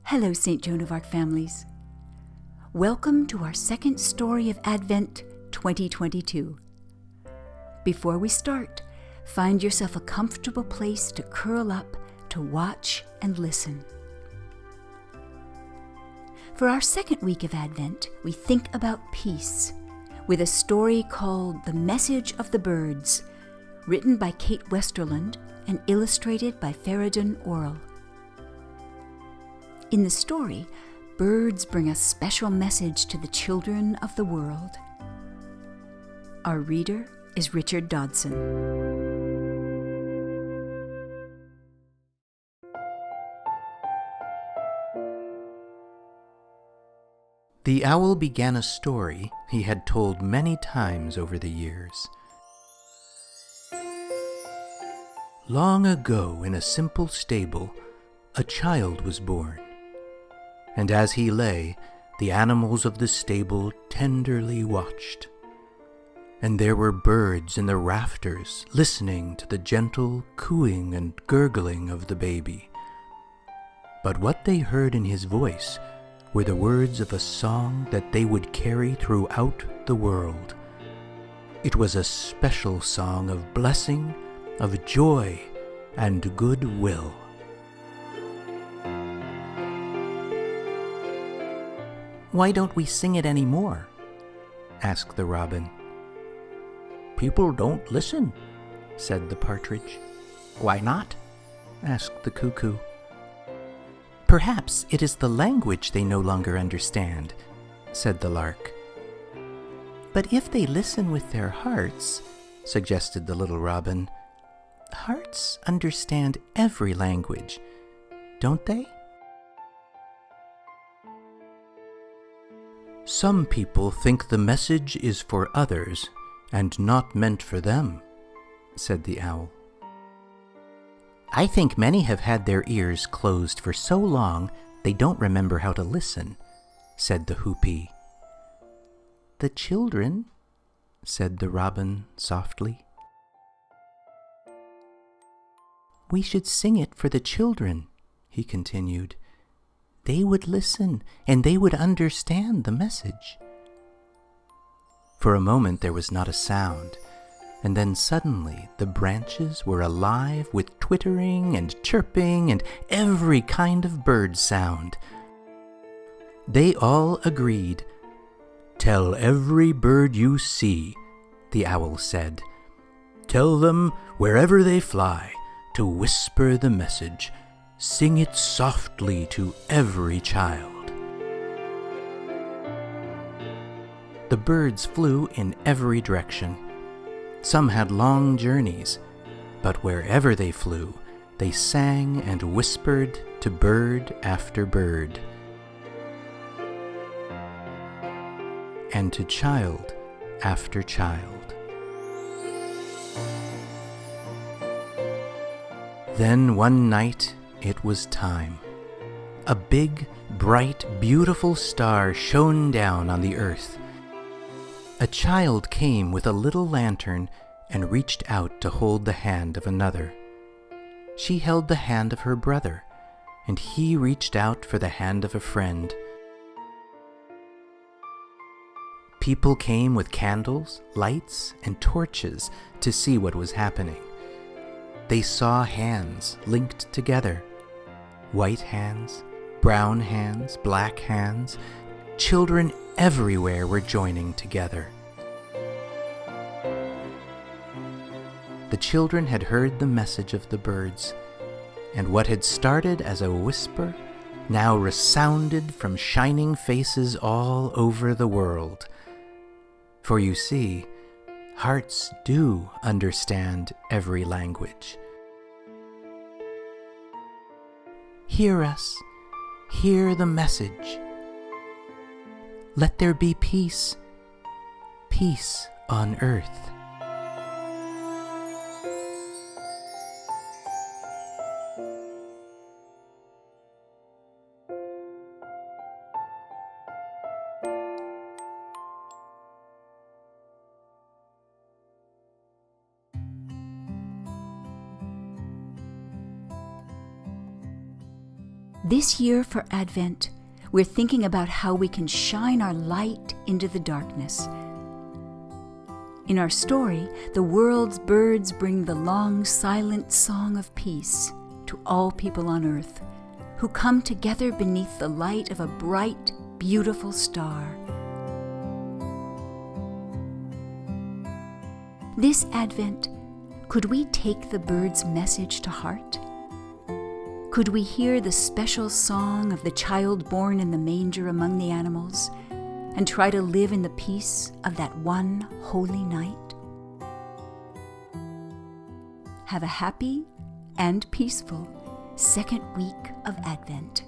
Hello, St. Joan of Arc families. Welcome to our second story of Advent 2022. Before we start, find yourself a comfortable place to curl up to watch and listen. For our second week of Advent, we think about peace with a story called The Message of the Birds, written by Kate Westerlund and illustrated by Feridun Oral. In the story, birds bring a special message to the children of the world. Our reader is Richard Dodson. The owl began a story he had told many times over the years. Long ago, in a simple stable, a child was born. And as he lay, the animals of the stable tenderly watched. And there were birds in the rafters listening to the gentle cooing and gurgling of the baby. But what they heard in his voice were the words of a song that they would carry throughout the world. It was a special song of blessing, of joy, and goodwill. "Why don't we sing it any more?" asked the robin. "People don't listen," said the partridge. "Why not?" asked the cuckoo. "Perhaps it is the language they no longer understand," said the lark. "But if they listen with their hearts," suggested the little robin, "hearts understand every language, don't they?" "Some people think the message is for others and not meant for them," said the owl. "I think many have had their ears closed for so long they don't remember how to listen," said the hoopee. "The children," said the robin softly. "We should sing it for the children," he continued. "They would listen, and they would understand the message." For a moment there was not a sound, and then suddenly the branches were alive with twittering and chirping and every kind of bird sound. They all agreed. "Tell every bird you see," the owl said. "Tell them wherever they fly to whisper the message. Sing it softly to every child." The birds flew in every direction. Some had long journeys, but wherever they flew, they sang and whispered to bird after bird, and to child after child. Then one night, it was time. A big, bright, beautiful star shone down on the earth. A child came with a little lantern and reached out to hold the hand of another. She held the hand of her brother, and he reached out for the hand of a friend. People came with candles, lights, and torches to see what was happening. They saw hands linked together. White hands, brown hands, black hands. Children everywhere were joining together. The children had heard the message of the birds, and what had started as a whisper now resounded from shining faces all over the world. For you see, hearts do understand every language. "Hear us, hear the message. Let there be peace, peace on earth." This year for Advent, we're thinking about how we can shine our light into the darkness. In our story, the world's birds bring the long, silent song of peace to all people on earth, who come together beneath the light of a bright, beautiful star. This Advent, could we take the birds' message to heart? Could we hear the special song of the child born in the manger among the animals, and try to live in the peace of that one holy night? Have a happy and peaceful second week of Advent.